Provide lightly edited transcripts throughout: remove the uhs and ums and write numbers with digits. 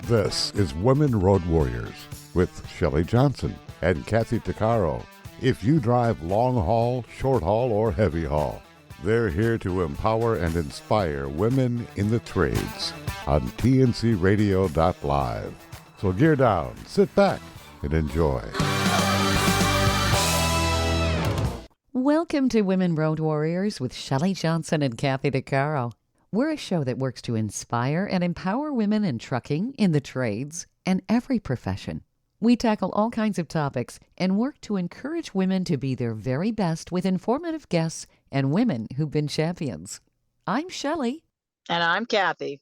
This is Women Road Warriors with Shelley Johnson and Kathy Tuccaro. If you drive long haul, short haul, or heavy haul, they're here to empower and inspire women in the trades on tncradio.live. So gear down, sit back, and enjoy. Welcome to Women Road Warriors with Shelley Johnson and Kathy Tuccaro. We're a show that works to inspire and empower women in trucking, in the trades, and every profession. We tackle all kinds of topics and work to encourage women to be their very best with informative guests and women who've been champions. I'm Shelley. And I'm Kathy.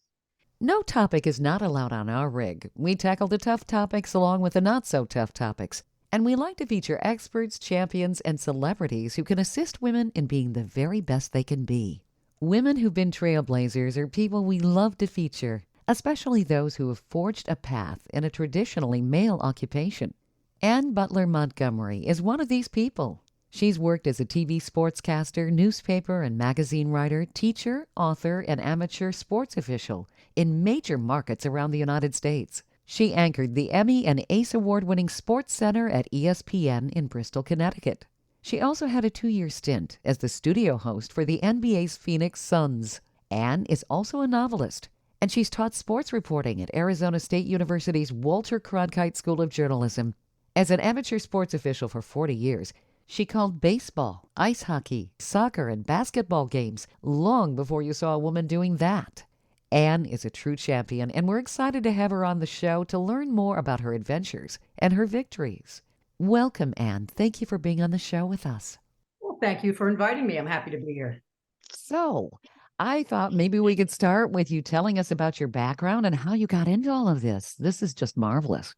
No topic is not allowed on our rig. We tackle the tough topics along with the not-so-tough topics. And we like to feature experts, champions, and celebrities who can assist women in being the very best they can be. Women who've been trailblazers are people we love to feature, especially those who have forged a path in a traditionally male occupation. Ann Butler Montgomery is one of these people. She's worked as a TV sportscaster, newspaper and magazine writer, teacher, author, and amateur sports official in major markets around the United States. She anchored the Emmy and ACE Award-winning Sports Center at ESPN in Bristol, Connecticut. She also had a 2-year stint as the studio host for the NBA's Phoenix Suns. Ann is also a novelist, and she's taught sports reporting at Arizona State University's Walter Cronkite School of Journalism. As an amateur sports official for 40 years, she called baseball, ice hockey, soccer, and basketball games long before you saw a woman doing that. Ann is a true champion, and we're excited to have her on the show to learn more about her adventures and her victories. Welcome, Ann. Thank you for being on the show with us. Well, thank you for inviting me. I'm happy to be here. So, I thought maybe we could start with you telling us about your background and how you got into all of this. This is just marvelous.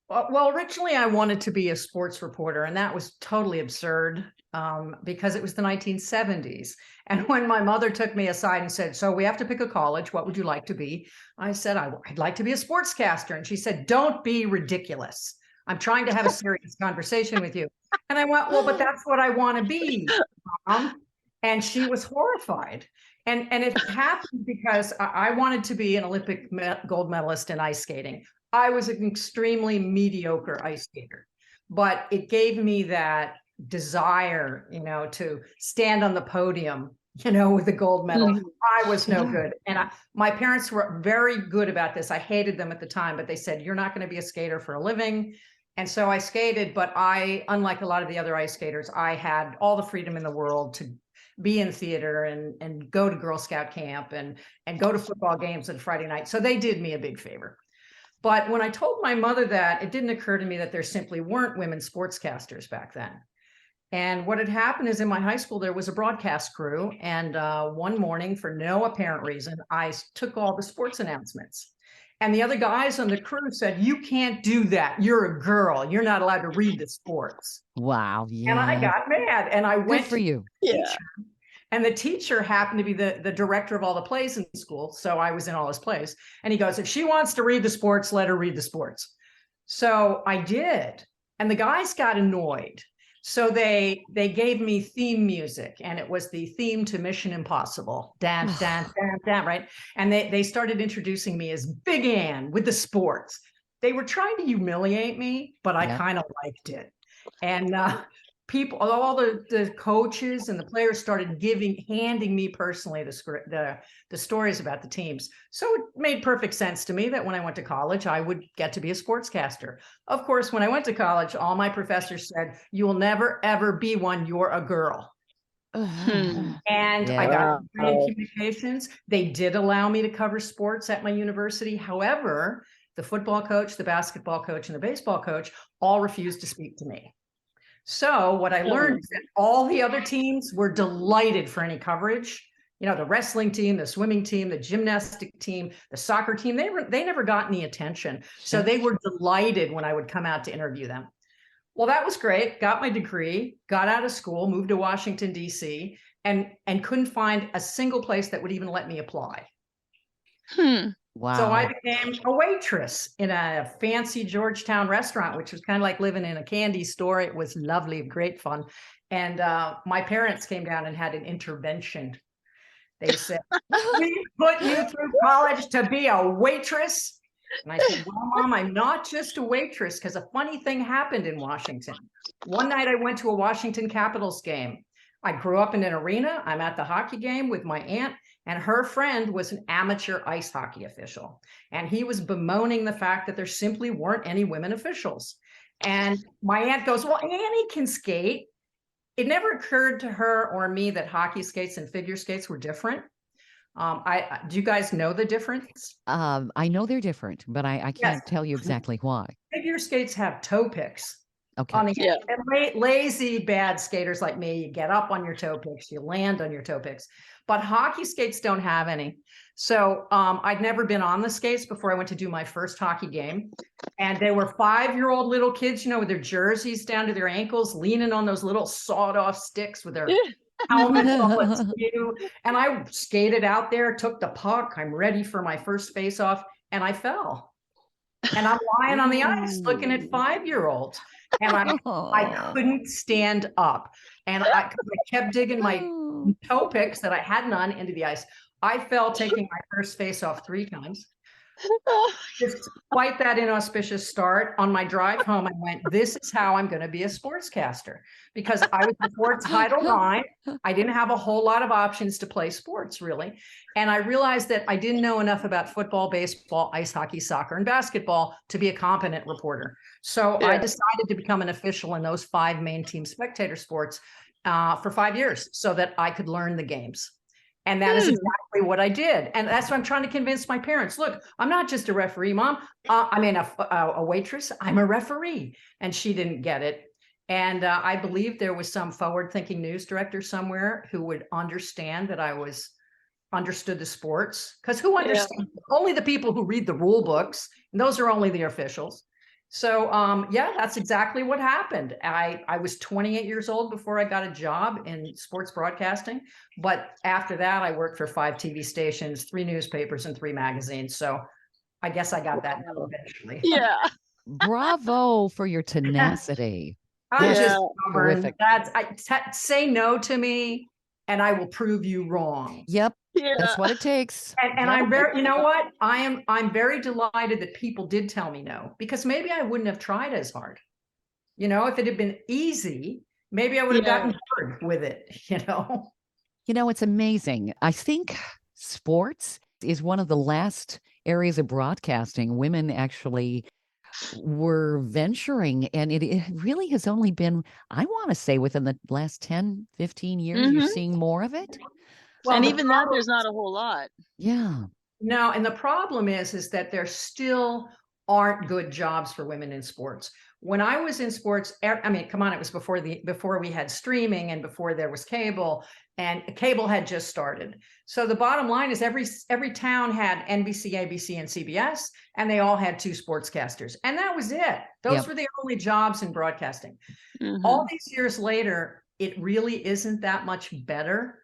Well, originally I wanted to be a sports reporter, and that was totally absurd because it was the 1970s. And when my mother took me aside and said, so we have to pick a college, what would you like to be? I said, I'd like to be a sportscaster. And she said, don't be ridiculous. I'm trying to have a serious conversation with you. And I went, well, but that's what I want to be, Mom. And she was horrified. And it happened because I wanted to be an Olympic gold medalist in ice skating. I was an extremely mediocre ice skater, but it gave me that desire, to stand on the podium, with a gold medal. I was no good. And my parents were very good about this. I hated them at the time, but they said, you're not going to be a skater for a living. And so I skated, but unlike a lot of the other ice skaters, I had all the freedom in the world to be in theater and go to Girl Scout camp and go to football games on Friday night. So they did me a big favor. But when I told my mother that, it didn't occur to me that there simply weren't women sportscasters back then. And what had happened is in my high school, there was a broadcast crew. And one morning, for no apparent reason, I took all the sports announcements. And the other guys on the crew said, you can't do that. You're a girl. You're not allowed to read the sports. Wow. Yeah. And I got mad. And I went for you. Yeah. And the teacher happened to be the director of all the plays in school. So I was in all his plays. And he goes, if she wants to read the sports, let her read the sports. So I did. And the guys got annoyed. So they gave me theme music, and it was the theme to Mission Impossible. Dan, dan, dan, dan, right? And they started introducing me as Big Ann with the sports. They were trying to humiliate me, but I kind of liked it. And people, all the coaches and the players started handing me personally the stories about the teams. So it made perfect sense to me that when I went to college, I would get to be a sportscaster. Of course, when I went to college, all my professors said, you will never, ever be one. You're a girl. And I got in communications. They did allow me to cover sports at my university. However, the football coach, the basketball coach, and the baseball coach all refused to speak to me. So what I learned is that all the other teams were delighted for any coverage. The wrestling team, the swimming team, the gymnastic team, the soccer team, they never got any attention. So they were delighted when I would come out to interview them. Well, that was great. Got my degree, got out of school, moved to Washington, D.C., and couldn't find a single place that would even let me apply. Wow. So I became a waitress in a fancy Georgetown restaurant, which was kind of like living in a candy store. It was lovely, great fun. And my parents came down and had an intervention. They said, we put you through college to be a waitress. And I said, well, Mom, I'm not just a waitress, because a funny thing happened in Washington. One night I went to a Washington Capitals game. I grew up in an arena. I'm at the hockey game with my aunt, and her friend was an amateur ice hockey official. And he was bemoaning the fact that there simply weren't any women officials. And my aunt goes, well, Annie can skate. It never occurred to her or me that hockey skates and figure skates were different. Do you guys know the difference? I know they're different, but I Yes. can't tell you exactly why. Figure skates have toe picks. Okay. On the Yeah. and lazy, bad skaters like me, you get up on your toe picks, you land on your toe picks. But hockey skates don't have any. So I'd never been on the skates before I went to do my first hockey game. And they were 5-year-old little kids, with their jerseys down to their ankles, leaning on those little sawed-off sticks with their helmets all askew. And I skated out there, took the puck. I'm ready for my first face-off, and I fell. And I'm lying on the ice looking at 5-year-olds. And I couldn't stand up. And I kept digging my toe picks that I hadn't on into the ice. I fell taking my first face off 3 times. Despite that inauspicious start, on my drive home, I went, this is how I'm going to be a sportscaster, because I was before Title IX. I didn't have a whole lot of options to play sports, really. And I realized that I didn't know enough about football, baseball, ice hockey, soccer, and basketball to be a competent reporter. So I decided to become an official in those 5 main team spectator sports for 5 years so that I could learn the games. And that is exactly what I did. And that's what I'm trying to convince my parents. Look, I'm not just a referee, Mom. A waitress. I'm a referee. And she didn't get it. And I believe there was some forward-thinking news director somewhere who would understand that I understood the sports. Because who understands? Only the people who read the rule books. And those are only the officials. So, that's exactly what happened. I was 28 years old before I got a job in sports broadcasting. But after that, I worked for 5 TV stations, 3 newspapers, and 3 magazines. So I guess I got that eventually. Yeah. Bravo for your tenacity. I'm just terrific. Say no to me, and I will prove you wrong. Yep. Yeah. That's what it takes. And I'm very, I'm very delighted that people did tell me no, because maybe I wouldn't have tried as hard. If it had been easy, maybe I would have gotten bored with it, It's amazing. I think sports is one of the last areas of broadcasting women actually were venturing, and it really has only been, I want to say, within the last 10, 15 years, you're seeing more of it. Well, and even that, there's not a whole lot. Yeah. No, and the problem is that there still aren't good jobs for women in sports. When I was in sports, come on, it was before we had streaming and before there was cable, and cable had just started. So the bottom line is every town had NBC, ABC, and CBS, and they all had 2 sportscasters, and that was it. Those were the only jobs in broadcasting. All these years later, it really isn't that much better.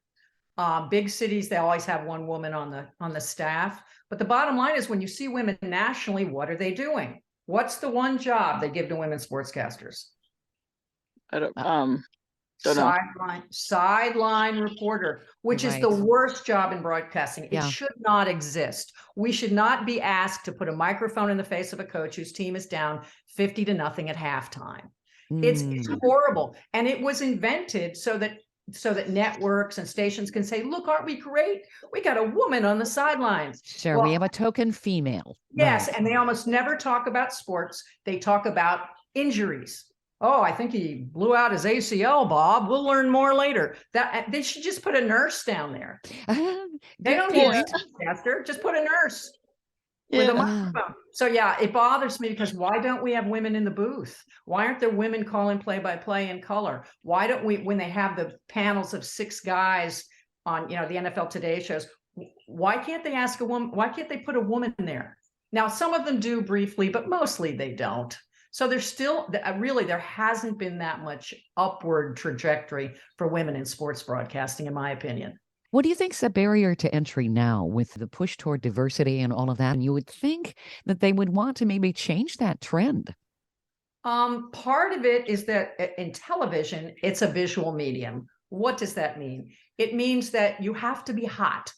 Big cities, they always have 1 woman on the staff. But the bottom line is, when you see women nationally, what are they doing? What's the one job they give to women sportscasters? I don't know. Sideline reporter, which is the worst job in broadcasting. It should not exist. We should not be asked to put a microphone in the face of a coach whose team is down 50-0 at halftime. It's horrible. And it was invented so that networks and stations can say, look, aren't we great? We got a woman on the sidelines. Sure, well, we have a token female. Yes, and they almost never talk about sports. They talk about injuries. Oh, I think he blew out his ACL, Bob. We'll learn more later. That they should just put a nurse down there. They don't need a sportscaster. Just put a nurse with a microphone. So it bothers me, because why don't we have women in the booth? Why aren't there women calling play-by-play in color? Why don't we, when they have the panels of 6 guys on, the NFL Today shows, why can't they ask a woman? Why can't they put a woman in there? Now, some of them do briefly, but mostly they don't. So there's still, really, there hasn't been that much upward trajectory for women in sports broadcasting, in my opinion. What do you think's a barrier to entry now with the push toward diversity and all of that? And you would think that they would want to maybe change that trend. Part of it is that in television, it's a visual medium. What does that mean? It means that you have to be hot.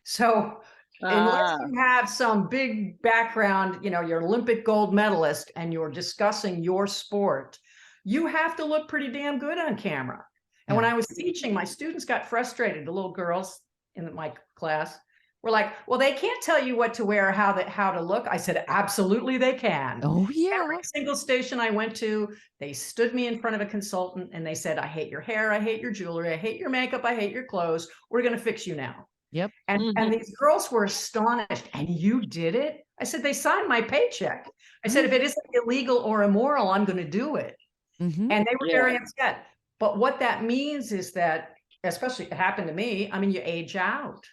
So unless Ah, you have some big background, you're Olympic gold medalist and you're discussing your sport, you have to look pretty damn good on camera. And when Yeah. I was teaching, my students got frustrated. The little girls in my class were like, well, they can't tell you what to wear, how to look. I said, absolutely they can. Oh, yeah. Every single station I went to, they stood me in front of a consultant and they said, I hate your hair, I hate your jewelry, I hate your makeup, I hate your clothes. We're going to fix you now. Yep. And these girls were astonished. And you did it? I said, they signed my paycheck. I said, if it isn't illegal or immoral, I'm going to do it. Mm-hmm. And they were Yeah. very upset. But what that means is that, especially it happened to me, I mean, you age out.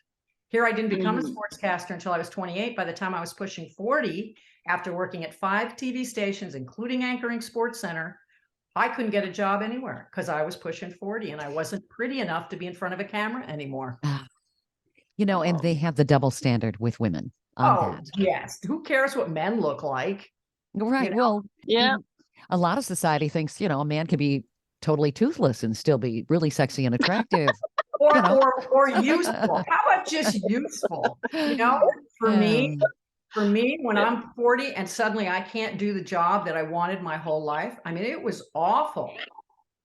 Here, I didn't become a sportscaster until I was 28. By the time I was pushing 40, after working at 5 TV stations, including anchoring Sports Center, I couldn't get a job anywhere because I was pushing 40 and I wasn't pretty enough to be in front of a camera anymore. And they have the double standard with women on Oh, that. yes. Who cares what men look like? Right. know? Well, Yeah. a lot of society thinks, a man can be totally toothless and still be really sexy and attractive. Or useful. How about just useful? For me, when I'm 40 and suddenly I can't do the job that I wanted my whole life, I mean, it was awful.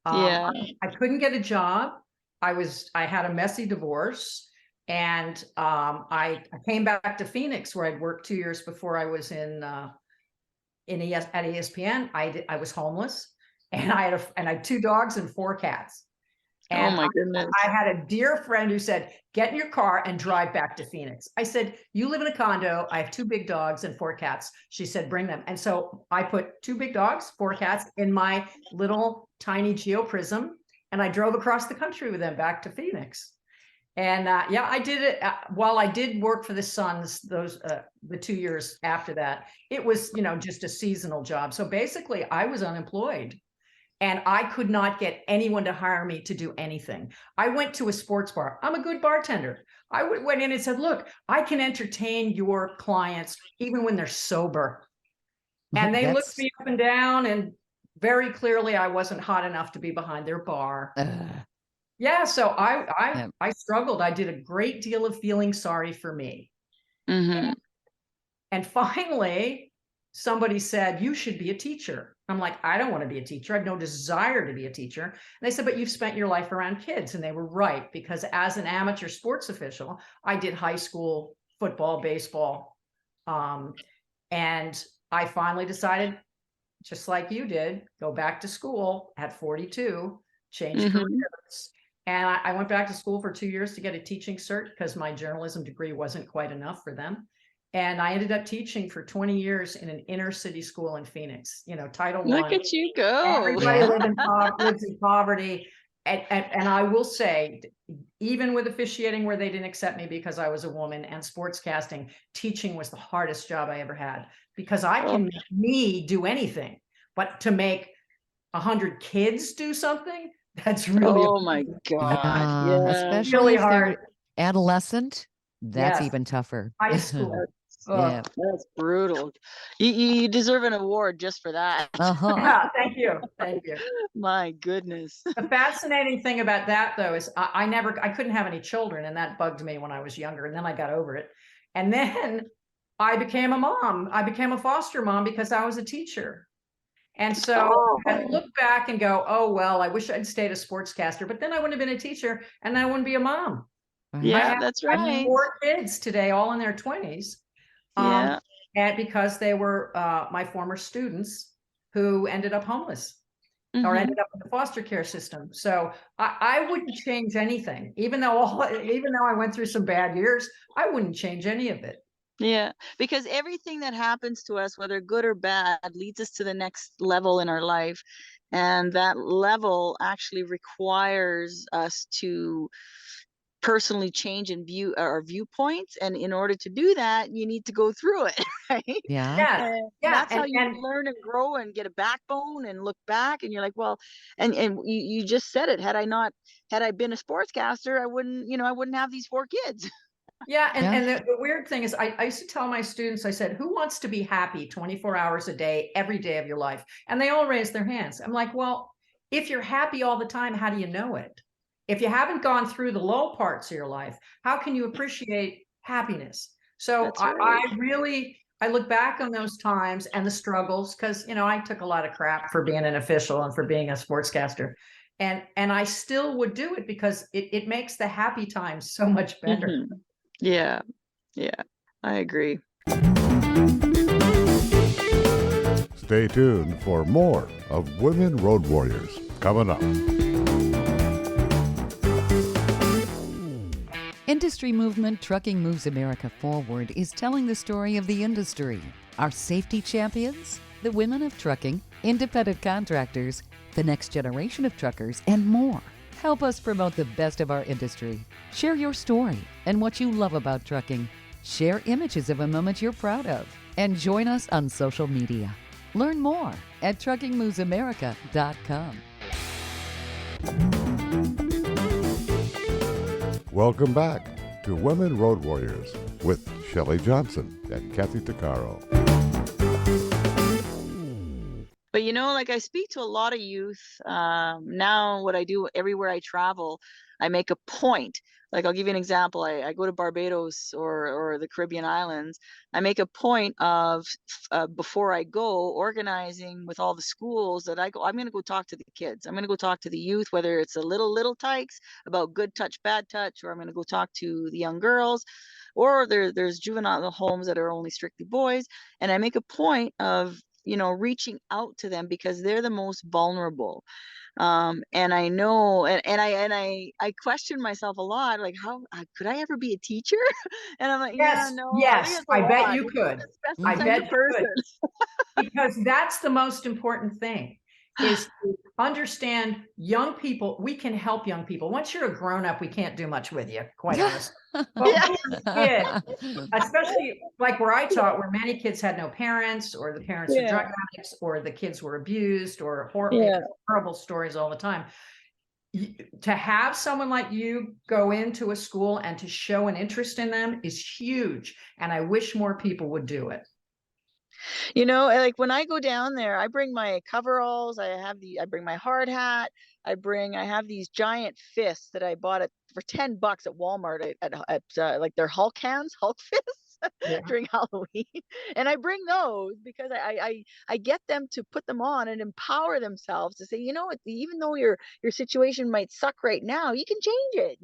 Yeah. I couldn't get a job. I had a messy divorce, and I came back to Phoenix, where I'd worked 2 years before I was at ESPN. I was homeless, and I had 2 dogs and 4 cats. And Oh my goodness. I had a dear friend who said, get in your car and drive back to Phoenix. I said, you live in a condo. I have 2 big dogs and 4 cats. She said, bring them. And so I put 2 big dogs, 4 cats in my little tiny GeoPrism, and I drove across the country with them back to Phoenix. And I did it while I did work for the Suns, the 2 years after that. It was, just a seasonal job. So basically I was unemployed. And I could not get anyone to hire me to do anything. I went to a sports bar. I'm a good bartender. I went in and said, look, I can entertain your clients even when they're sober. And they looked me up and down, and very clearly I wasn't hot enough to be behind their bar. Yeah, so I struggled. I did a great deal of feeling sorry for me. Mm-hmm. And finally, somebody said, you should be a teacher. I'm like, I don't want to be a teacher. I have no desire to be a teacher. And they said, but you've spent your life around kids. And they were right, because as an amateur sports official, I did high school football, baseball. And I finally decided, just like you did, go back to school at 42, change careers. And I went back to school for 2 years to get a teaching cert because my journalism degree wasn't quite enough for them. And I ended up teaching for 20 years in an inner city school in Phoenix, Title I. Look at you go. Everybody lives in poverty. And I will say, even with officiating where they didn't accept me because I was a woman, and sportscasting, teaching was the hardest job I ever had, because I can make me do anything, but to make 100 kids do something, that's really my God. Yeah. Especially really if hard. they're adolescent, that's Yes. even tougher. High school. Yeah. That's brutal. You deserve an award just for that. Yeah, thank you. My goodness. The fascinating thing about that, though, is I couldn't have any children, and that bugged me when I was younger, and then I got over it. And then I became a mom. I became a foster mom because I was a teacher. And so I look back and go, oh, well, I wish I'd stayed a sportscaster, but then I wouldn't have been a teacher and I wouldn't be a mom. Yeah, that's right. I have 4 kids today, all in their 20s. Yeah. And because they were my former students who ended up homeless or ended up in the foster care system. So I wouldn't change anything, even though I went through some bad years. I wouldn't change any of it. Yeah, because everything that happens to us, whether good or bad, leads us to the next level in our life. And that level actually requires us to personally change and view our viewpoints. And in order to do that, you need to go through it, right? Yeah. And that's how you learn and grow and get a backbone and look back. And you're like, well, and you just said it. Had I been a sportscaster, I wouldn't have these 4 kids. Yeah. And the weird thing is, I used to tell my students, I said, who wants to be happy 24 hours a day, every day of your life? And they all raised their hands. I'm like, well, if you're happy all the time, how do you know it? If you haven't gone through the low parts of your life, how can you appreciate happiness? So That's right. I look back on those times and the struggles, because, I took a lot of crap for being an official and for being a sportscaster. And I still would do it because it makes the happy times so much better. Yeah. Yeah. I agree. Stay tuned for more of Women Road Warriors coming up. Industry movement Trucking Moves America Forward is telling the story of the industry. Our safety champions, the women of trucking, independent contractors, the next generation of truckers, and more. Help us promote the best of our industry. Share your story and what you love about trucking. Share images of a moment you're proud of. And join us on social media. Learn more at truckingmovesamerica.com. Welcome back to Women Road Warriors with Shelley Johnson and Kathy Tuccaro. But like I speak to a lot of youth now. What I do everywhere I travel, I make a point. Like, I'll give you an example. I go to Barbados or the Caribbean islands. I make a point of before I go, organizing with all the schools that I go. I'm going to go talk to the kids. I'm going to go talk to the youth, whether it's the little tykes about good touch, bad touch, or I'm going to go talk to the young girls, or there's juvenile homes that are only strictly boys. And I make a point of reaching out to them because they're the most vulnerable. And I know, and I question myself a lot, like, how could I ever be a teacher? And I'm like, yeah, Yes, no, I think yes, it's a I bet lot. you could. Best I depends bet the you could. person. Because that's the most important thing, is to understand young people. We can help young people. Once you're a grown-up, we can't do much with you, quite honestly. But when you're a kid, especially like where I taught, where many kids had no parents, or the parents were drug addicts, or the kids were abused, or horrible stories all the time. To have someone like you go into a school and to show an interest in them is huge. And I wish more people would do it. Like when I go down there, I bring my coveralls. I bring my hard hat. I have these giant fists that I bought for $10 at Walmart at like their Hulk fists. During Halloween, and I bring those because I get them to put them on and empower themselves to say, even though your situation might suck right now, you can change it.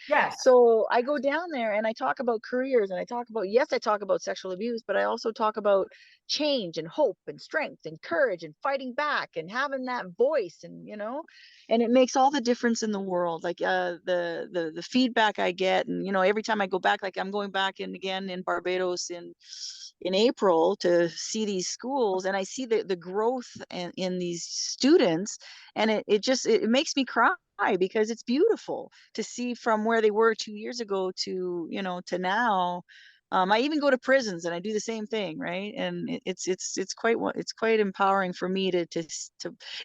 Yes. So I go down there and I talk about careers, and I talk about sexual abuse, but I also talk about change and hope and strength and courage and fighting back and having that voice, and and it makes all the difference in the world. Like the feedback I get, and every time I go back, like I'm going back in again in Barbados in April to see these schools, and I see the growth in these students, and it makes me cry because it's beautiful to see from where they were 2 years ago to to now. I even go to prisons and I do the same thing, right? And it's quite empowering for me to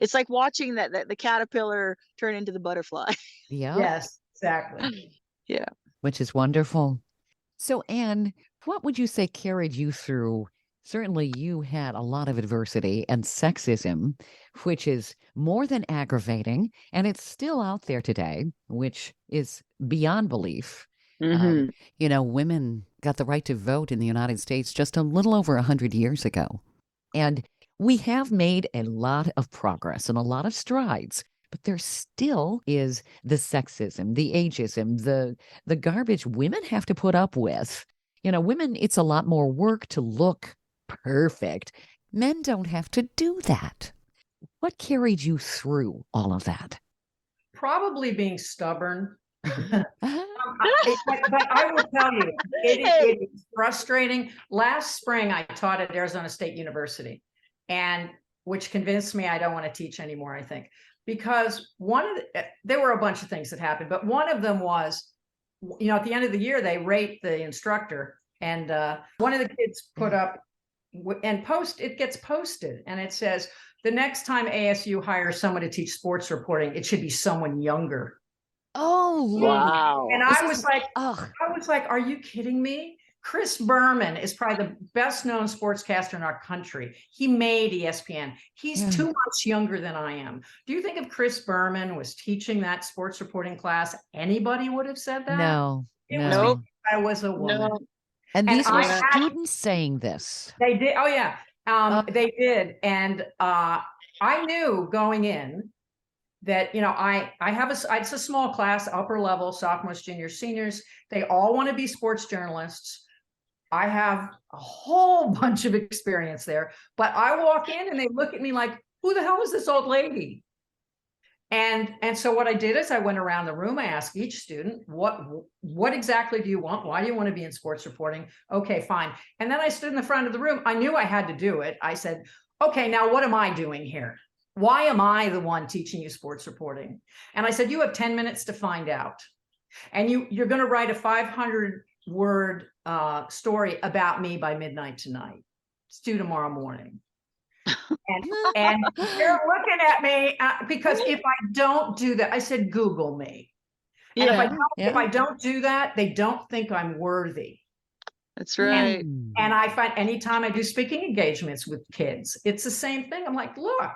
it's like watching that the caterpillar turn into the butterfly. Yeah. Yes, exactly. Yeah. Which is wonderful. So, Anne, what would you say carried you through? Certainly, you had a lot of adversity and sexism, which is more than aggravating, and it's still out there today, which is beyond belief. Women got the right to vote in the United States just a little over 100 years ago. And we have made a lot of progress and a lot of strides, but there still is the sexism, the ageism, the garbage women have to put up with. Women, it's a lot more work to look perfect. Men don't have to do that. What carried you through all of that? Probably being stubborn. But I will tell you, it is frustrating. Last spring, I taught at Arizona State University, and which convinced me I don't want to teach anymore, I think, because there were a bunch of things that happened, but one of them was, at the end of the year, they rate the instructor, and one of the kids put up it gets posted, and it says, the next time ASU hires someone to teach sports reporting, it should be someone younger. Oh, wow. And I was like, are you kidding me? Chris Berman is probably the best known sportscaster in our country. He made ESPN. He's 2 months younger than I am. Do you think if Chris Berman was teaching that sports reporting class, anybody would have said that? No. I was a woman. No. And these were Yeah. students saying this. They did. Oh yeah. They did. And I knew going in that, it's a small class, upper level, sophomores, juniors, seniors. They all want to be sports journalists. I have a whole bunch of experience there, but I walk in and they look at me like, who the hell is this old lady? And so what I did is I went around the room. I asked each student, what exactly do you want? Why do you want to be in sports reporting? Okay, fine. And then I stood in the front of the room. I knew I had to do it. I said, okay, now what am I doing here? Why am I the one teaching you sports reporting? And I said, you have 10 minutes to find out. And you're going to write a 500-word story about me by midnight tonight. It's due tomorrow morning. And they're looking at me because if I don't do that, I said, Google me. And if I don't do that, they don't think I'm worthy. That's right. And I find anytime I do speaking engagements with kids, it's the same thing. I'm like, look,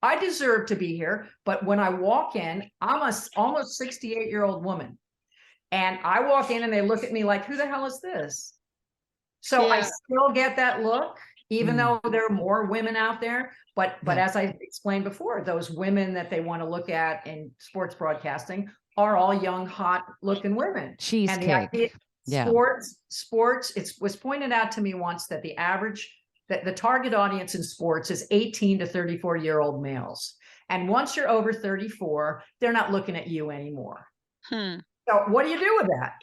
I deserve to be here. But when I walk in, I'm a almost 68-year-old woman. And I walk in and they look at me like, who the hell is this? So I still get that look, even though there are more women out there. But as I explained before, those women that they want to look at in sports broadcasting are all young, hot looking women. Cheesecake. Sports, it was pointed out to me once that the target audience in sports is 18 to 34-year-old males. And once you're over 34, they're not looking at you anymore. So what do you do with that?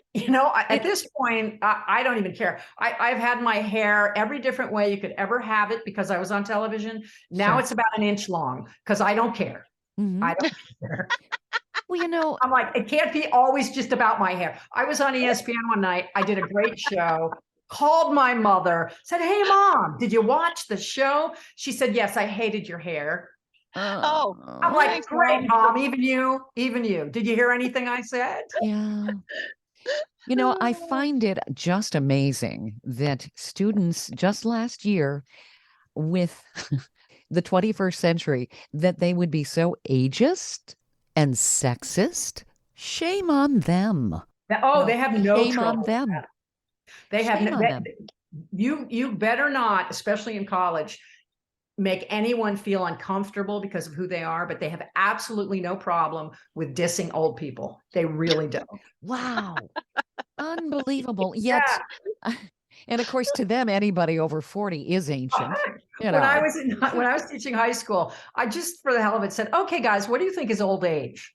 At this point, I don't even care. I've had my hair every different way you could ever have it because I was on television. Now it's about an inch long because I don't care. I don't care. Well, I'm like, it can't be always just about my hair. I was on ESPN one night. I did a great show, called my mother, said, hey, Mom, did you watch the show? She said, yes, I hated your hair. I'm like, great, Mom, even you. Did you hear anything I said? Yeah. I find it just amazing that students just last year with the 21st century, that they would be so ageist and sexist. Shame on them. They have no shame trouble on them. They have shame on them. You better not, especially in college, make anyone feel uncomfortable because of who they are, but they have absolutely no problem with dissing old people. They really don't. Wow. Unbelievable. Yet, and of course, to them, anybody over 40 is ancient. When I was teaching high school, I just, for the hell of it, said, okay, guys, what do you think is old age?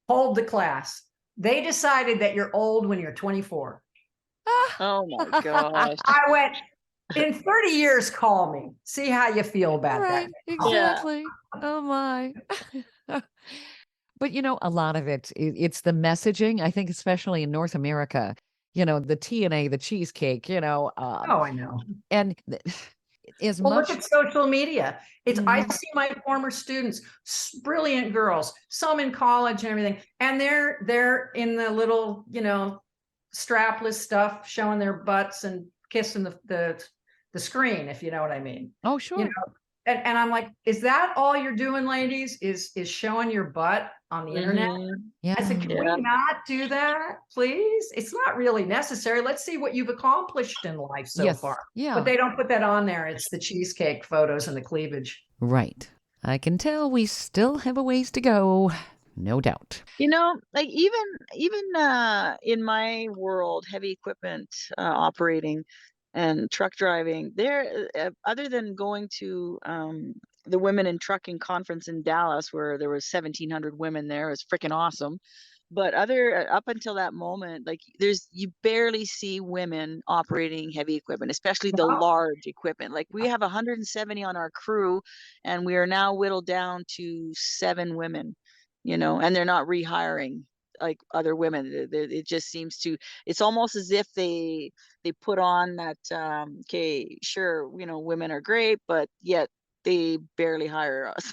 Hold the class. They decided that you're old when you're 24. Oh my gosh. I went, in 30 years, call me. See how you feel about that. Exactly. Oh my. But a lot of it's the messaging. I think especially in North America, the TNA, the cheesecake, I know. And look at social media. I see my former students, brilliant girls, some in college and everything, and they're in the little, strapless stuff, showing their butts and kissing the screen, if you know what I mean. Oh, sure. And I'm like, is that all you're doing, ladies? Is showing your butt on the internet? Yeah. I said, can we not do that, please? It's not really necessary. Let's see what you've accomplished in life so far. Yeah. But they don't put that on there. It's the cheesecake photos and the cleavage. Right. I can tell we still have a ways to go. No doubt. Like even in my world, heavy equipment operating and truck driving, there, other than going to the Women in Trucking conference in Dallas, where there was 1,700 women there, it was freaking awesome. But up until that moment, like you barely see women operating heavy equipment, especially the large equipment. Like we have 170 on our crew, and we are now whittled down to 7 women. And they're not rehiring like other women. It just seems to, it's almost as if they put on that, okay, sure, women are great, but yet they barely hire us.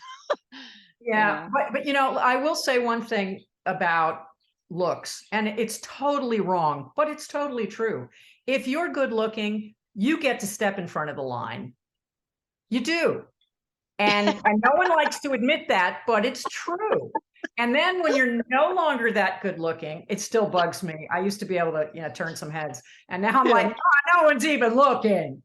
Yeah. But I will say one thing about looks, and it's totally wrong, but it's totally true. If you're good looking, you get to step in front of the line. You do. And no one likes to admit that, but it's true. And then when you're no longer that good looking, it still bugs me. I used to be able to, turn some heads. And now I'm like, no one's even looking.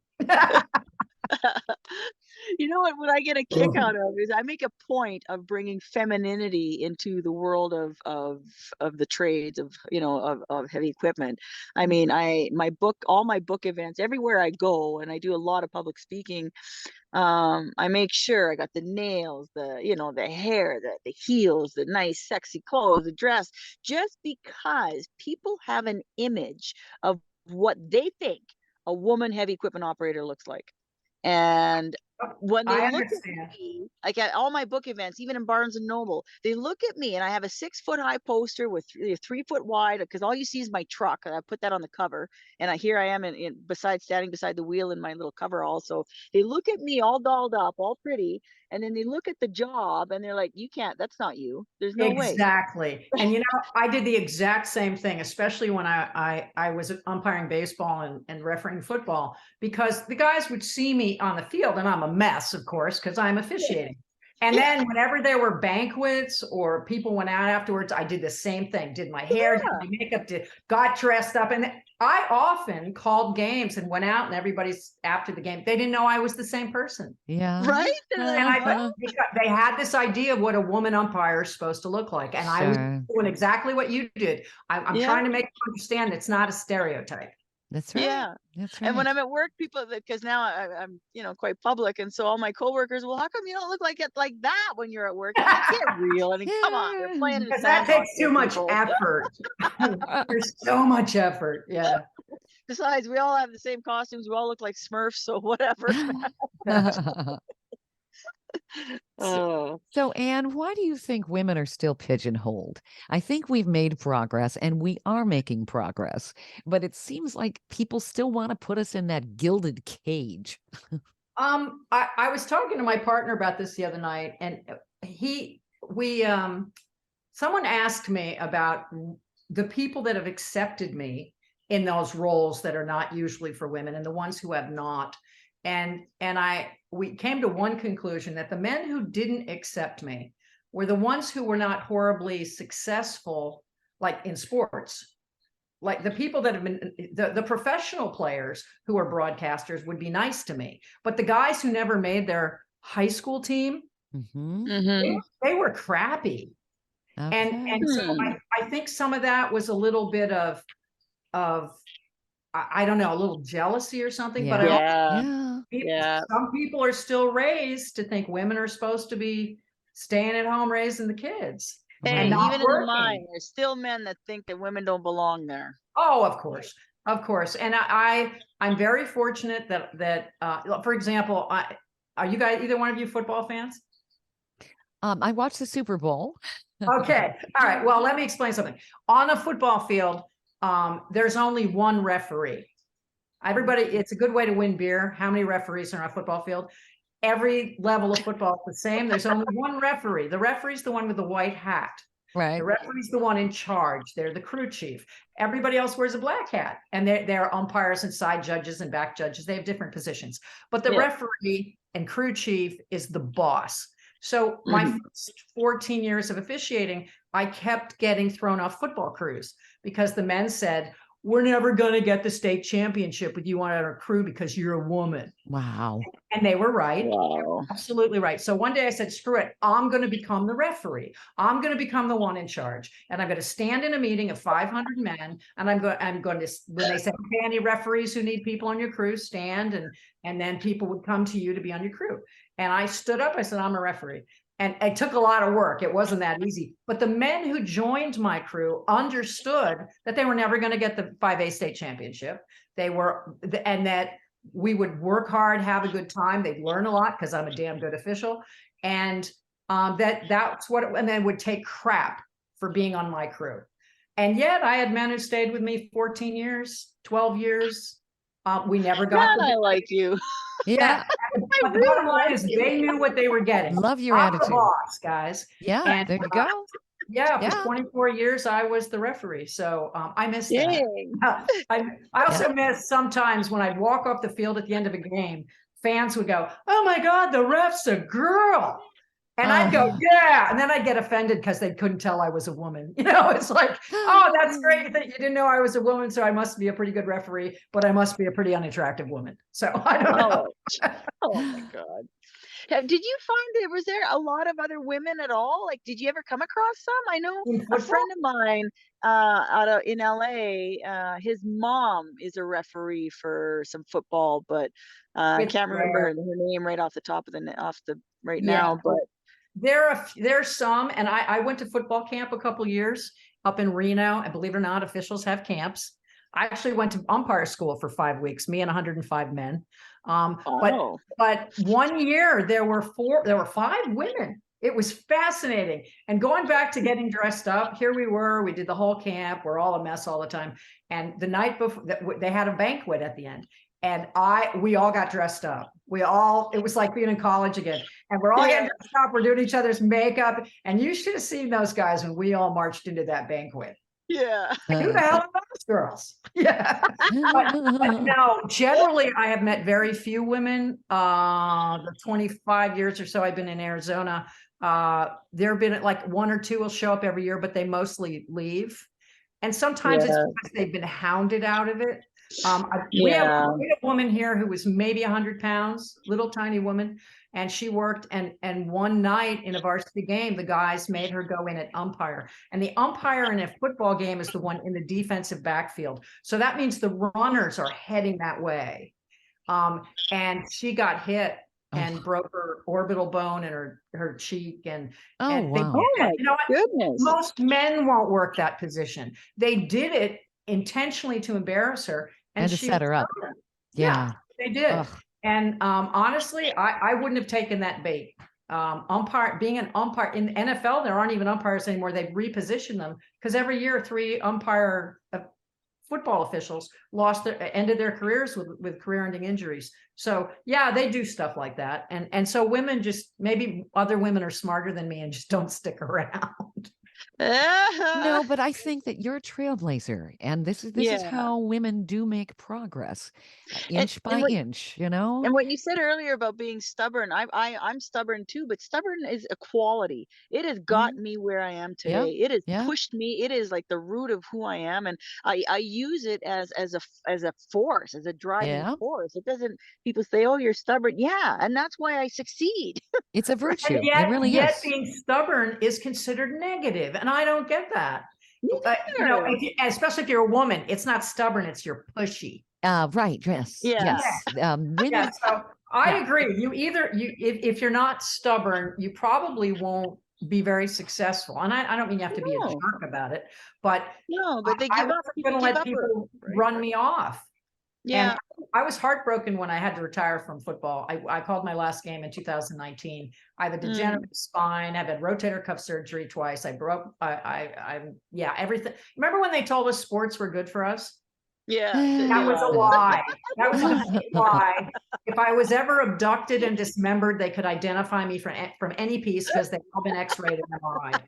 You know what I get a kick out of is I make a point of bringing femininity into the world of the trades of heavy equipment. I mean, all my book events, everywhere I go, and I do a lot of public speaking. I make sure I got the nails, the hair, the heels, the nice sexy clothes, the dress, just because people have an image of what they think a woman heavy equipment operator looks like. And when they I look understand. at me, like at all my book events, even in Barnes and Noble, they look at me and I have a 6-foot high poster with 3 foot wide, because all you see is my truck. And I put that on the cover. And here I am standing beside the wheel in my little coverall. So they look at me all dolled up, all pretty. And then they look at the job and they're like, you can't, that's not you. There's no way. Exactly. And I did the exact same thing, especially when I was umpiring baseball and refereeing football, because the guys would see me on the field, and I'm a mess, of course, because I'm officiating. And then whenever there were banquets or people went out afterwards, I did the same thing, did my hair, did my makeup, got dressed up. And I often called games and went out, and everybody's after the game, they didn't know I was the same person. Yeah. Right? And they had this idea of what a woman umpire is supposed to look like. And I was doing exactly what you did. I'm trying to make them understand it's not a stereotype. That's right. Yeah. That's right. And when I'm at work, people, because now I'm quite public, and so all my coworkers, well, how come you don't look like that when you're at work? Get real. I mean, come on, we're playing in Because the that sandbox takes too much effort. There's so much effort. Yeah. Besides, we all have the same costumes. We all look like Smurfs, so whatever. So, Anne, why do you think women are still pigeonholed? I think we've made progress, and we are making progress, but it seems like people still want to put us in that gilded cage. I was talking to my partner about this the other night, and someone asked me about the people that have accepted me in those roles that are not usually for women, and the ones who have not. And we came to one conclusion, that the men who didn't accept me were the ones who were not horribly successful, like in sports. Like the people that have been the professional players who are broadcasters would be nice to me, but the guys who never made their high school team, they were crappy. Okay. And so I think some of that was a little bit of I don't know, a little jealousy or something. But some people are still raised to think women are supposed to be staying at home raising the kids. Hey, even in the mine, there's still men that think that women don't belong there. Oh, of course. And I'm very fortunate that for example, are you guys, either one of you, football fans? I watched the Super Bowl. Okay. All right. Well, let me explain something. On a football field, there's only one referee. Everybody, it's a good way to win beer. How many referees are on a football field? Every level of football is the same. There's only one referee. The referee's the one with the white hat. Right. The referee's the one in charge. They're the crew chief. Everybody else wears a black hat, and they're umpires and side judges and back judges. They have different positions. But the referee and crew chief is the boss. So my first 14 years of officiating, I kept getting thrown off football crews because the men said, we're never going to get the state championship with you on our crew because you're a woman. Wow. And they were right. Wow. They were absolutely right. So one day I said, screw it. I'm going to become the referee. I'm going to become the one in charge. And I'm going to stand in a meeting of 500 men. And I'm going to, when they say, okay, any referees who need people on your crew, stand. And then people would come to you to be on your crew. And I stood up. I said, I'm a referee. And it took a lot of work. It wasn't that easy. But the men who joined my crew understood that they were never going to get the 5A state championship. And that we would work hard, have a good time. They'd learn a lot because I'm a damn good official. And that's what, and then would take crap for being on my crew. And yet I had men who stayed with me 14 years, 12 years. We never got. I like you. Yeah. But the bottom line is they knew what they were getting. Love your I'm attitude. the boss, guys. Yeah, and, there you go. For 24 years, I was the referee. So I miss that. I also miss sometimes when I'd walk off the field at the end of a game, fans would go, oh my God, the ref's a girl. And I'd go, yeah. And then I'd get offended because they couldn't tell I was a woman. It's like, oh, that's great that you didn't know I was a woman. So I must be a pretty good referee, but I must be a pretty unattractive woman. So I don't know. Oh my God. Did you find was there a lot of other women at all? Like, did you ever come across some? I know a friend of mine in LA, his mom is a referee for some football, but I can't remember her name right off the right now, but there's some, and I went to football camp a couple years up in Reno, and believe it or not, officials have camps. I actually went to umpire school for 5 weeks, me and 105 men. But 1 year there were 5 women. It was fascinating. And going back to getting dressed up, here we did the whole camp. We're all a mess all the time. And the night before, they had a banquet at the end. And we all got dressed up. It was like being in college again. And we're all getting dressed up. We're doing each other's makeup. And you should have seen those guys when we all marched into that banquet. Yeah. Who the hell are those girls? Yeah. but no, generally, I have met very few women. The 25 years or so I've been in Arizona, there have been like 1 or 2 will show up every year, but they mostly leave. And sometimes it's because they've been hounded out of it. We have a woman here who was maybe 100 pounds, little tiny woman, and she worked. And one night in a varsity game, the guys made her go in at umpire. And the umpire in a football game is the one in the defensive backfield. So that means the runners are heading that way. And she got hit and broke her orbital bone and her cheek. And Goodness. Most men won't work that position. They did it intentionally to embarrass her and to set her up. Yeah, they did. Ugh. And honestly, I wouldn't have taken that bait. Being an umpire in the NFL, there aren't even umpires anymore. They've repositioned them because every year 3 umpire football officials ended their careers with career-ending injuries. So yeah, they do stuff like that. And so women maybe other women are smarter than me and just don't stick around. No, but I think that you're a trailblazer, and this is how women do make progress, inch by inch, And what you said earlier about being stubborn, I'm stubborn too, but stubborn is a quality. It has got me where I am today. It has pushed me. It is like the root of who I am, and I use it as a force, as a driving force. It doesn't. People say, "Oh, you're stubborn." Yeah, and that's why I succeed. It's a virtue. It really is. Yet being stubborn is considered negative, and I don't get that. Especially if you're a woman, it's not stubborn; it's you're pushy. Right. Yes. Yeah. Yes. So I agree. If you're not stubborn, you probably won't be very successful. And I don't mean you have to be a jerk about it, but they give up. I'm going to let people run me off. Yeah. And I was heartbroken when I had to retire from football. I called my last game in 2019. I have a degenerative spine. I've had rotator cuff surgery twice. I broke, everything. Remember when they told us sports were good for us? Yeah. That was a lie. That was a big lie. If I was ever abducted and dismembered, they could identify me from any piece because they've all been x-rayed and MRI.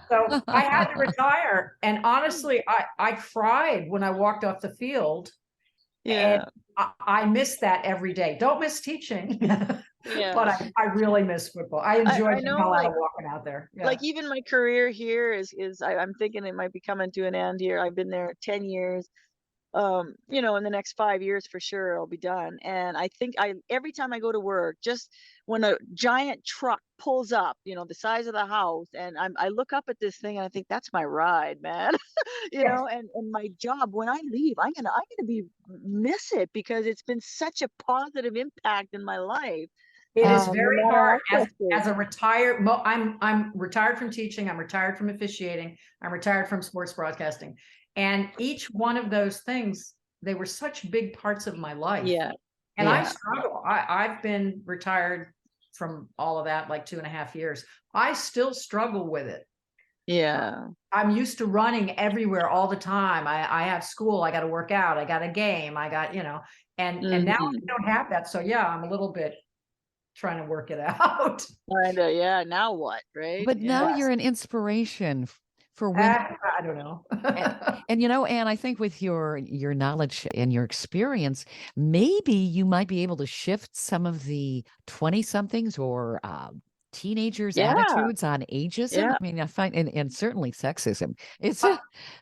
So I had to retire. And honestly, I cried when I walked off the field. Yeah. And I miss that every day. Don't miss teaching. But I really miss football. I enjoyed the hell out of walking out there. Yeah. Like even my career here I'm thinking it might be coming to an end here. I've been there 10 years. In the next 5 years for sure I'll be done. And I think every time I go to work, just when a giant truck pulls up, the size of the house, and I look up at this thing and I think that's my ride, man. And my job, when I leave, I'm gonna miss it because it's been such a positive impact in my life. It is very hard as a retired. I'm retired from teaching. I'm retired from officiating. I'm retired from sports broadcasting. And each one of those things, they were such big parts of my life. Yeah. And I struggle. I've been retired from all of that like 2.5 years. I still struggle with it. Yeah. I'm used to running everywhere all the time. I have school. I got to work out. I got a game. I got, and now I don't have that. So I'm a little bit trying to work it out. Yeah. Now what? Right. But now you're an inspiration for women. I don't know. and Anne, I think with your knowledge and your experience, maybe you might be able to shift some of the 20-somethings or teenagers' Yeah. attitudes on ageism. Yeah. I mean, I find, and certainly sexism. It's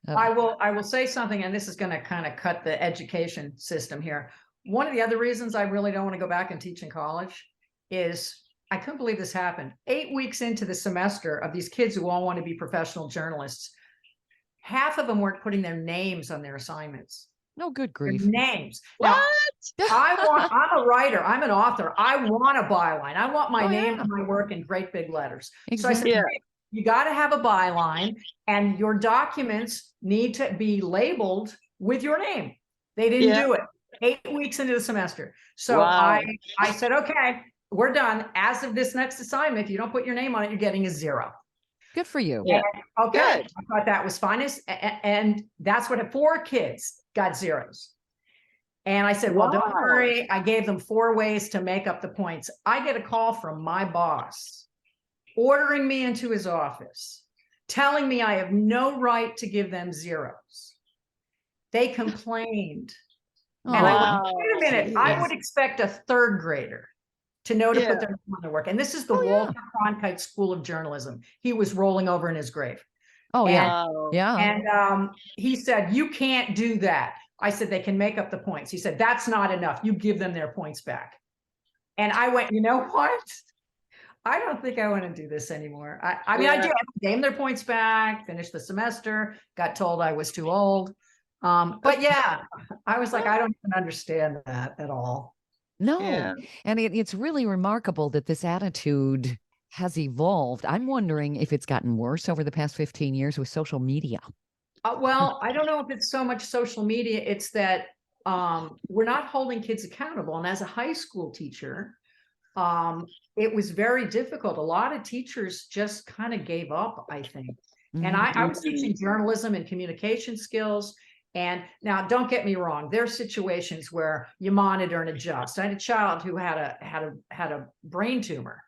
I will say something, and this is going to kind of cut the education system here. One of the other reasons I really don't want to go back and teach in college is I couldn't believe this happened. 8 weeks into the semester of these kids who all want to be professional journalists, half of them weren't putting their names on their assignments. no good Their grief. names. What? Now, I'm a writer. I'm an author. I want a byline. I want my Oh, name yeah. and my work in great big letters. Exactly. So I said, Yeah. you got to have a byline, and your documents need to be labeled with your name. They didn't Yeah. do it. 8 weeks into the semester. So Wow. I said, okay, we're done. As of this next assignment, if you don't put your name on it, you're getting a 0. Good for you. Yeah. Okay. Good. I thought that was fine. And that's what 4 kids got 0s. And I said, well, don't Wow. worry. I gave them 4 ways to make up the points. I get a call from my boss ordering me into his office, telling me I have no right to give them 0s. They complained. And I Wow. went, wait a minute, I would expect a 3rd grader to know to Yeah. put their name on their work. And this is the Oh, yeah. Walter Cronkite School of Journalism. He was rolling over in his grave. Oh, yeah. Wow. Yeah. And he said, you can't do that. I said, they can make up the points. He said, that's not enough. You give them their points back. And I went, you know what? I don't think I want to do this anymore. I mean, I Yeah. did. I gave them their points back, finished the semester, got told I was too old. But yeah, I was like, I don't even understand that at all. No. Yeah. And it's really remarkable that this attitude has evolved. I'm wondering if it's gotten worse over the past 15 years with social media. Well, I don't know if it's so much social media. It's that we're not holding kids accountable. And as a high school teacher, it was very difficult. A lot of teachers just kind of gave up, I think. And I was teaching journalism and communication skills. And now, don't get me wrong, there are situations where you monitor and adjust. I had a child who had a brain tumor.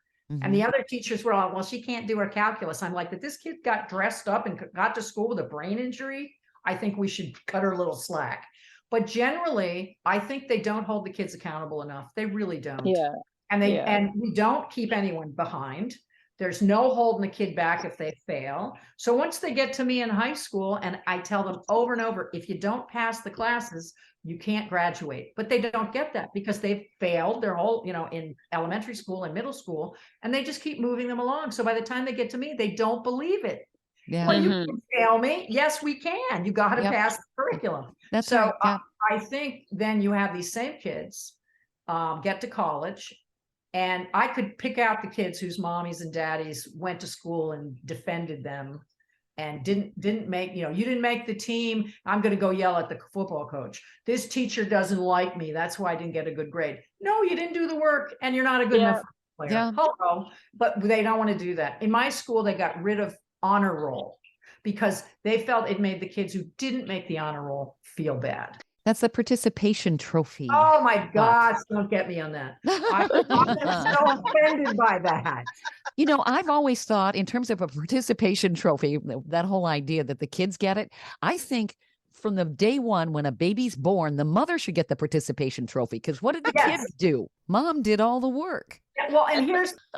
And the other teachers were all, well, she can't do her calculus. I'm like, that this kid got dressed up and got to school with a brain injury. I think we should cut her a little slack. But generally, I think they don't hold the kids accountable enough. They really don't. Yeah. And Yeah. and we don't keep anyone behind. There's no holding a kid back if they fail. So once they get to me in high school, and I tell them over and over, if you don't pass the classes, you can't graduate. But they don't get that because they've failed their whole, in elementary school and middle school, and they just keep moving them along. So by the time they get to me, they don't believe it. Yeah. Well, you can fail me. Yes, we can. You got to pass the curriculum. That's so right. Yeah. I think then you have these same kids get to college, and I could pick out the kids whose mommies and daddies went to school and defended them and didn't make, you didn't make the team. I'm going to go yell at the football coach. This teacher doesn't like me. That's why I didn't get a good grade. No, you didn't do the work, and you're not a good enough player. Yeah. Hello. But they don't want to do that. In my school, they got rid of honor roll because they felt it made the kids who didn't make the honor roll feel bad. That's the participation trophy. Oh my gosh, don't get me on that. I'm so offended by that. I've always thought in terms of a participation trophy, that whole idea that the kids get it, I think from the day one when a baby's born, the mother should get the participation trophy. Because what did the kids do? Mom did all the work. Yeah, well, and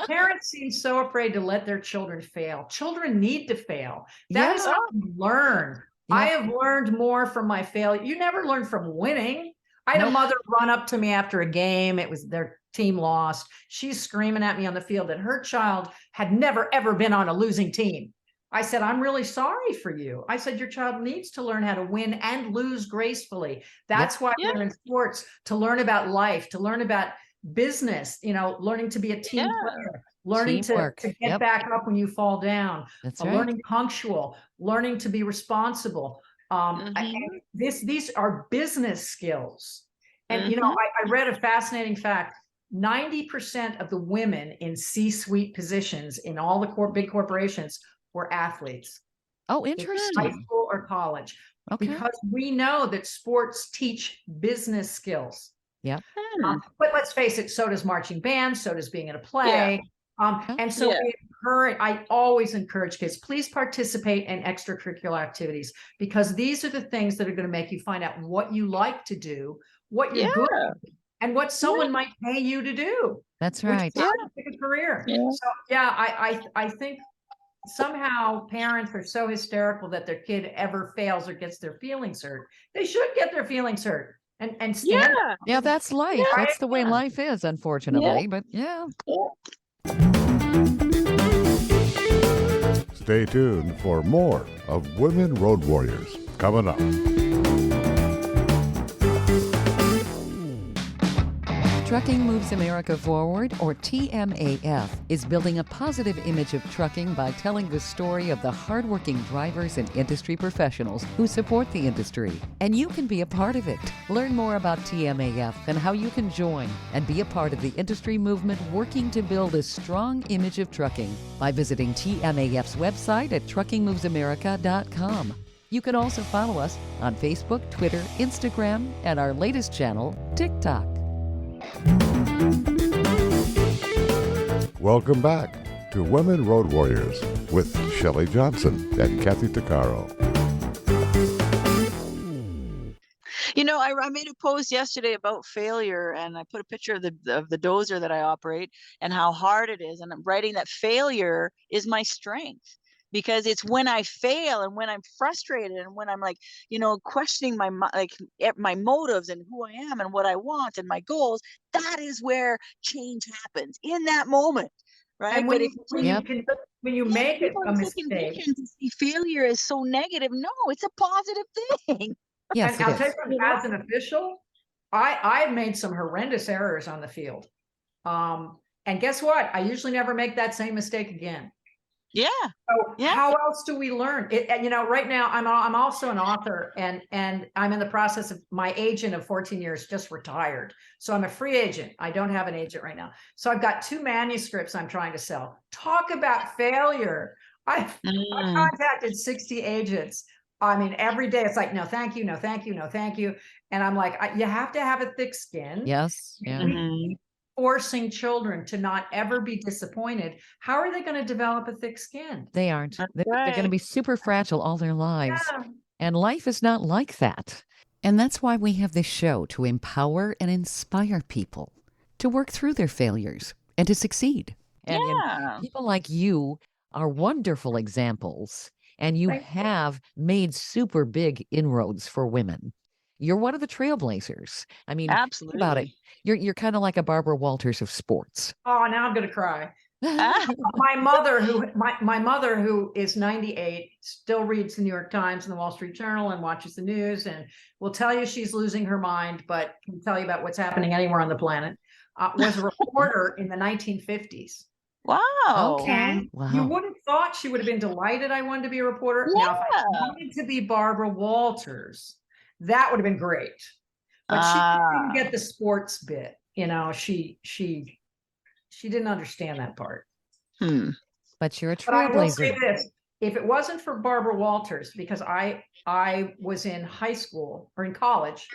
parents seem so afraid to let their children fail. Children need to fail. That is how you learn. Yeah. I have learned more from my failure. You never learn from winning. I had a mother run up to me after a game. It was their team lost. She's screaming at me on the field that her child had never, ever been on a losing team. I said, I'm really sorry for you. I said, your child needs to learn how to win and lose gracefully. That's why we're in sports, to learn about life, to learn about business, learning to be a team player. Learning to get back up when you fall down, learning punctual, learning to be responsible. These are business skills. And, I read a fascinating fact. 90% of the women in C-suite positions in all the big corporations were athletes. Oh, interesting. High school or college. Okay. Because we know that sports teach business skills. Yeah. But let's face it, so does marching band, so does being in a play. Yeah. And so I always encourage kids, please participate in extracurricular activities, because these are the things that are going to make you find out what you like to do, what you're good at, and what someone might pay you to do. That's Which right. is how you pick a career. Yeah. So yeah, I think somehow parents are so hysterical that their kid ever fails or gets their feelings hurt. They should get their feelings hurt and stand Yeah. up. Yeah, that's life. Try That's the way again. life is, unfortunately. But yeah. Stay tuned for more of Women Road Warriors coming up. Trucking Moves America Forward, or TMAF, is building a positive image of trucking by telling the story of the hardworking drivers and industry professionals who support the industry. And you can be a part of it. Learn more about TMAF and how you can join and be a part of the industry movement working to build a strong image of trucking by visiting TMAF's website at truckingmovesamerica.com. You can also follow us on Facebook, Twitter, Instagram, and our latest channel, TikTok. Welcome back to Women Road Warriors with Shelley Johnson and Kathy Tuccaro. You know, I made a post yesterday about failure, and I put a picture of the dozer that I operate and how hard it is. And I'm writing that failure is my strength, because it's when I fail and when I'm frustrated and when I'm like, questioning my motives and who I am and what I want and my goals. That is where change happens, in that moment, right? And But when you make people a are so mistake, conditioned to see failure as so negative. No, it's a positive thing. Yes, and it I'll is. tell you, as an official, I've made some horrendous errors on the field. And guess what? I usually never make that same mistake again. Yeah. So Yeah. how else do we learn? Right now I'm also an author, and I'm in the process of, my agent of 14 years just retired. So I'm a free agent. I don't have an agent right now. So I've got 2 manuscripts I'm trying to sell. Talk about failure. I've contacted 60 agents. I mean, every day it's like, no, thank you, no, thank you, no, thank you. And I'm like, you have to have a thick skin. Yes. Yeah. Forcing children to not ever be disappointed. How are they going to develop a thick skin? They aren't. They're going to be super fragile all their lives. Yeah. And life is not like that. And that's why we have this show, to empower and inspire people to work through their failures and to succeed. And people like you are wonderful examples. And you have made super big inroads for women. You're one of the trailblazers. I mean, absolutely. Think about it. You're kind of like a Barbara Walters of sports. Oh, now I'm going to cry. My mother, who is 98, still reads the New York Times and the Wall Street Journal and watches the news, and will tell you she's losing her mind, but can tell you about what's happening anywhere on the planet, was a reporter in the 1950s. Wow. Okay. And you would have thought she would have been delighted I wanted to be a reporter. Yeah. Now, if I wanted to be Barbara Walters, that would have been great. But she didn't get the sports bit. She didn't understand that part. But you're a trailblazer. But I will say this: if it wasn't for Barbara Walters, because I was in high school or in college,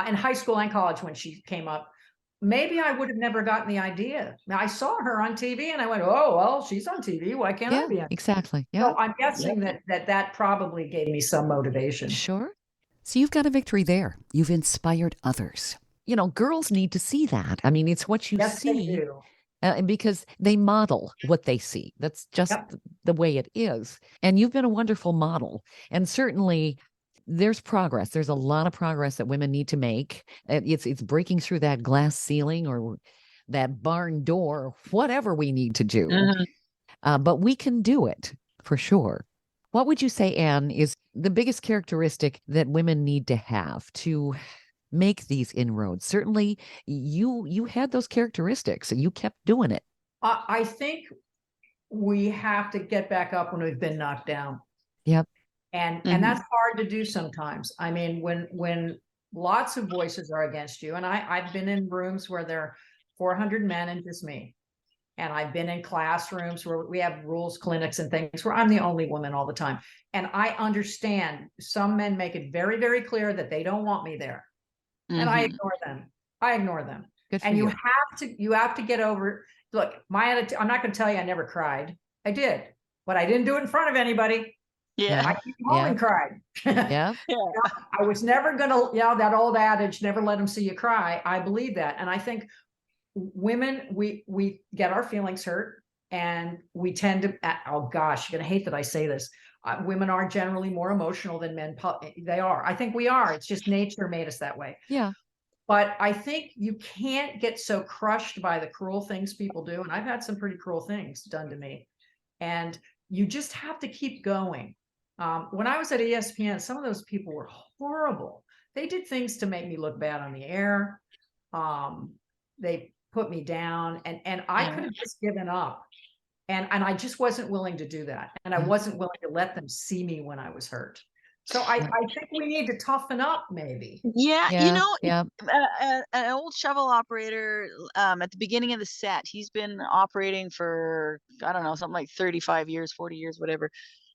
in high school and college when she came up, maybe I would have never gotten the idea. Now, I saw her on TV and I went, oh, well, she's on TV. Why can't I be on TV? Exactly. Yeah. So I'm guessing that probably gave me some motivation. Sure. So you've got a victory there. You've inspired others. Girls need to see that. I mean, it's what you see. They do. Because they model what they see. That's just the way it is. And you've been a wonderful model. And certainly there's progress. There's a lot of progress that women need to make. It's breaking through that glass ceiling or that barn door, or whatever we need to do. But we can do it for sure. What would you say, Anne, is the biggest characteristic that women need to have to make these inroads? Certainly you had those characteristics and you kept doing it. I think we have to get back up when we've been knocked down. Yep. And that's hard to do sometimes. I mean, when lots of voices are against you, and I've been in rooms where there are 400 men and just me. And I've been in classrooms where we have rules clinics and things where I'm the only woman all the time. And I understand some men make it very, very clear that they don't want me there. And I ignore them. Good for and you. You have to get over. Look, my attitude, I'm not going to tell you I never cried. I did, but I didn't do it in front of anybody. Yeah. I came home and cried. Yeah. I was never going to, that old adage, never let them see you cry. I believe that. And I think women, we get our feelings hurt, and we tend to, oh gosh, you're going to hate that I say this. Women are generally more emotional than men. They are. I think we are. It's just nature made us that way. Yeah. But I think you can't get so crushed by the cruel things people do. And I've had some pretty cruel things done to me. And you just have to keep going. When I was at ESPN, some of those people were horrible. They did things to make me look bad on the air. They put me down, and I could have just given up. And I just wasn't willing to do that. And I wasn't willing to let them see me when I was hurt. So I think we need to toughen up, maybe. Yeah, Yeah. an old shovel operator at the beginning of the set, he's been operating for, I don't know, something like 35 years, 40 years, whatever.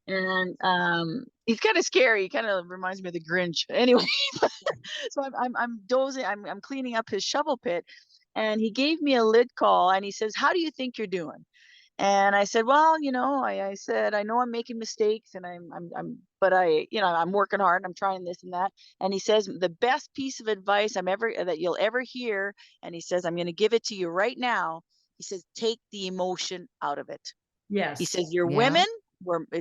And he's kind of scary. He kind of reminds me of the Grinch. Anyway, so I'm dozing, I'm cleaning up his shovel pit, and he gave me a lid call, and he says, "How do you think you're doing?" And I said, "Well, I said, I know I'm making mistakes, and but I'm working hard, and I'm trying this and that." And he says, "The best piece of advice that you'll ever hear," and he says, "I'm going to give it to you right now." He says, "Take the emotion out of it." Yes. He says, "You're Yeah. women.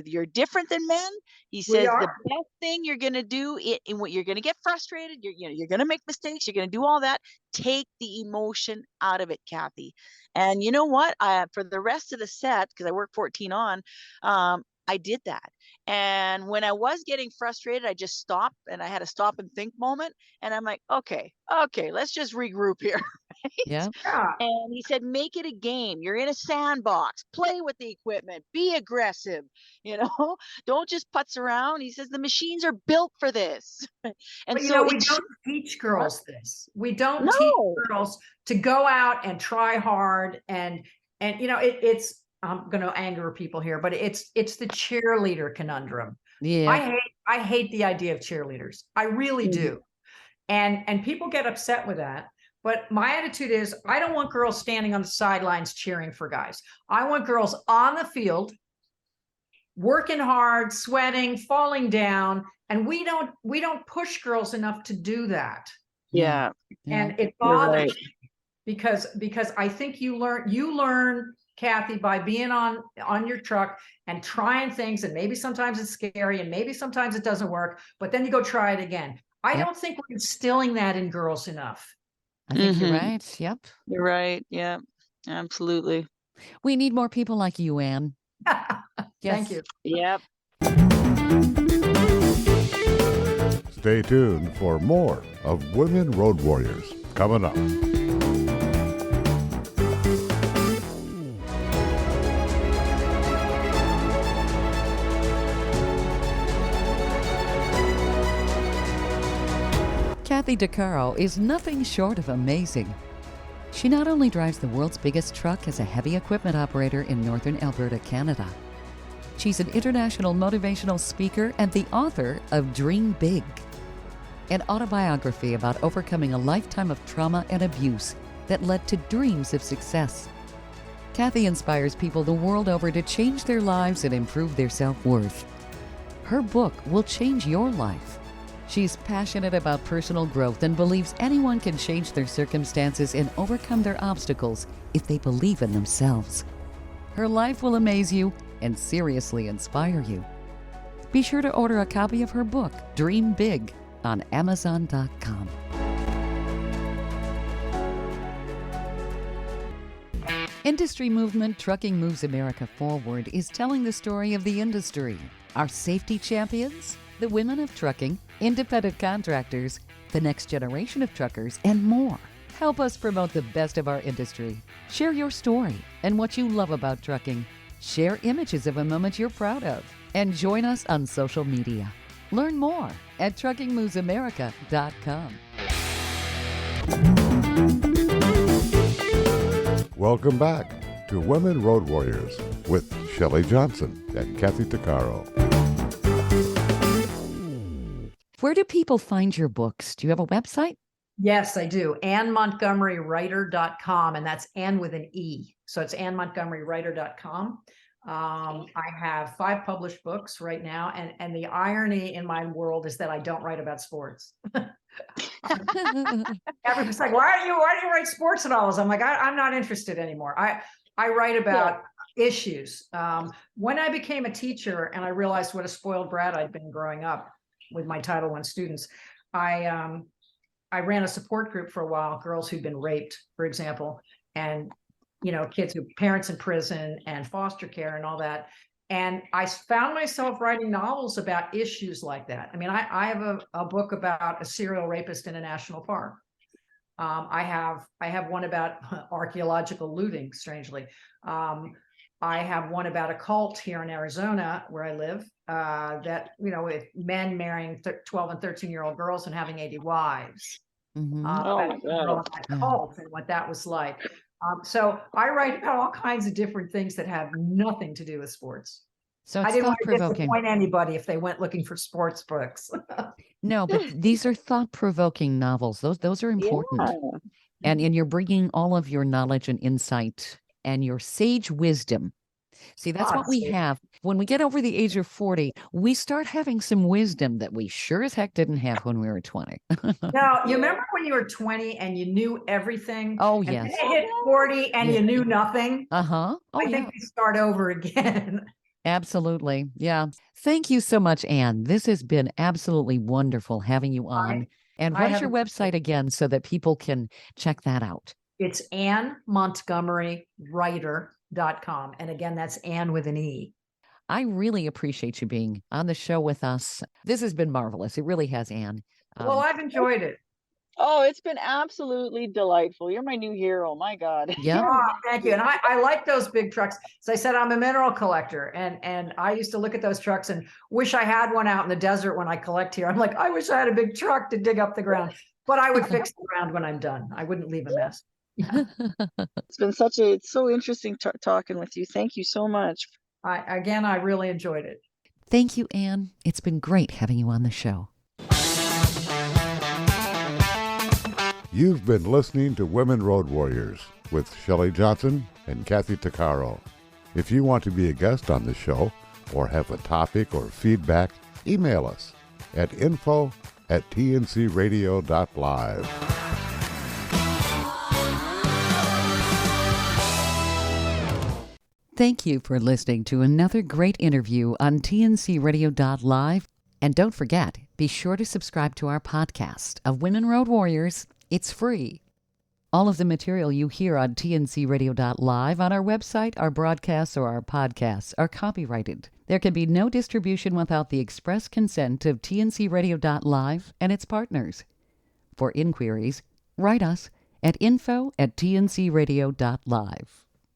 You're different than men." He We says, are. "The best thing you're going to do, what you're going to get frustrated, you're going to make mistakes, you're going to do all that. Take the emotion out of it, Kathy." And you know what? For the rest of the set, because I worked 14 on, I did that. And when I was getting frustrated, I just stopped, and I had a stop and think moment. And I'm like, okay, let's just regroup here. Right? Yeah. Yeah. And he said, make it a game. You're in a sandbox. Play with the equipment. Be aggressive. Don't just putz around. He says the machines are built for this. And But so we don't teach girls this. We don't teach no. girls to go out and try hard, and it's, I'm going to anger people here, but it's the cheerleader conundrum. Yeah. I hate the idea of cheerleaders. I really do. And people get upset with that. But my attitude is, I don't want girls standing on the sidelines cheering for guys. I want girls on the field, working hard, sweating, falling down, and we don't push girls enough to do that. Yeah. And it bothers me because I think you learn, Kathy, by being on your truck and trying things, and maybe sometimes it's scary and maybe sometimes it doesn't work, but then you go try it again. I don't think we're instilling that in girls enough. I think you're right. Yep. You're right. Yeah, absolutely. We need more people like you, Anne. Thank you. Yep. Stay tuned for more of Women Road Warriors coming up. Kathy DeCaro is nothing short of amazing. She not only drives the world's biggest truck as a heavy equipment operator in northern Alberta, Canada. She's an international motivational speaker and the author of Dream Big, an autobiography about overcoming a lifetime of trauma and abuse that led to dreams of success. Kathy inspires people the world over to change their lives and improve their self-worth. Her book will change your life. She's passionate about personal growth and believes anyone can change their circumstances and overcome their obstacles if they believe in themselves. Her life will amaze you and seriously inspire you. Be sure to order a copy of her book, Dream Big, on Amazon.com. Industry movement Trucking Moves America Forward is telling the story of the industry, our safety champions, the women of trucking, independent contractors, the next generation of truckers, and more. Help us promote the best of our industry. Share your story and what you love about trucking. Share images of a moment you're proud of. And join us on social media. Learn more at truckingmovesamerica.com. Welcome back to Women Road Warriors with Shelley Johnson and Kathy DeCaro. Where do people find your books? Do you have a website? Yes, I do. AnneMontgomeryWriter.com, and that's Anne with an E. So it's AnneMontgomeryWriter.com. I have 5 published books right now, and the irony in my world is that I don't write about sports. Everyone's like, why do you write sports novels? I'm like, I'm not interested anymore. I write about issues. When I became a teacher and I realized what a spoiled brat I'd been growing up with my Title I students, I ran a support group for a while, girls who'd been raped, for example, and kids who parents in prison and foster care and all that. And I found myself writing novels about issues like that. I mean, I have a book about a serial rapist in a national park. I have one about archaeological looting, strangely. I have one about a cult here in Arizona where I live, that, with men marrying 12 and 13-year-old girls and having 80 wives. Mm-hmm. That cult and what that was like. So I write about all kinds of different things that have nothing to do with sports. So it's I didn't want to thought-provoking. disappoint anybody if they went looking for sports books. No, but these are thought-provoking novels. Those are important. Yeah. And you're bringing all of your knowledge and insight and your sage wisdom. See, that's what we have. When we get over the age of 40, we start having some wisdom that we sure as heck didn't have when we were 20. Now, you remember when you were 20 and you knew everything? Oh, and yes. then you hit 40 and you knew nothing? Uh-huh. Oh, I think we start over again. Absolutely. Yeah. Thank you so much, Anne. This has been absolutely wonderful having you on. And what is your website again so that people can check that out? It's AnneMontgomeryWriter.com. And again, that's Anne with an E. I really appreciate you being on the show with us. This has been marvelous. It really has, Anne. Well, I've enjoyed it. Oh, it's been absolutely delightful. You're my new hero. My God. Yeah. Oh, thank you. And I like those big trucks. As I said, I'm a mineral collector, and I used to look at those trucks and wish I had one out in the desert when I collect here. I'm like, I wish I had a big truck to dig up the ground, but I would fix the ground when I'm done. I wouldn't leave a mess. Yeah. It's so interesting talking with you. Thank you so much. I really enjoyed it. Thank you, Anne. It's been great having you on the show. You've been listening to Women Road Warriors with Shelley Johnson and Kathy Tuccaro. If you want to be a guest on the show or have a topic or feedback, email us at info@tncradio.live. Thank you for listening to another great interview on tncradio.live. And don't forget, be sure to subscribe to our podcast of Women Road Warriors. It's free. All of the material you hear on tncradio.live on our website, our broadcasts, or our podcasts are copyrighted. There can be no distribution without the express consent of tncradio.live and its partners. For inquiries, write us at info@tncradio.live.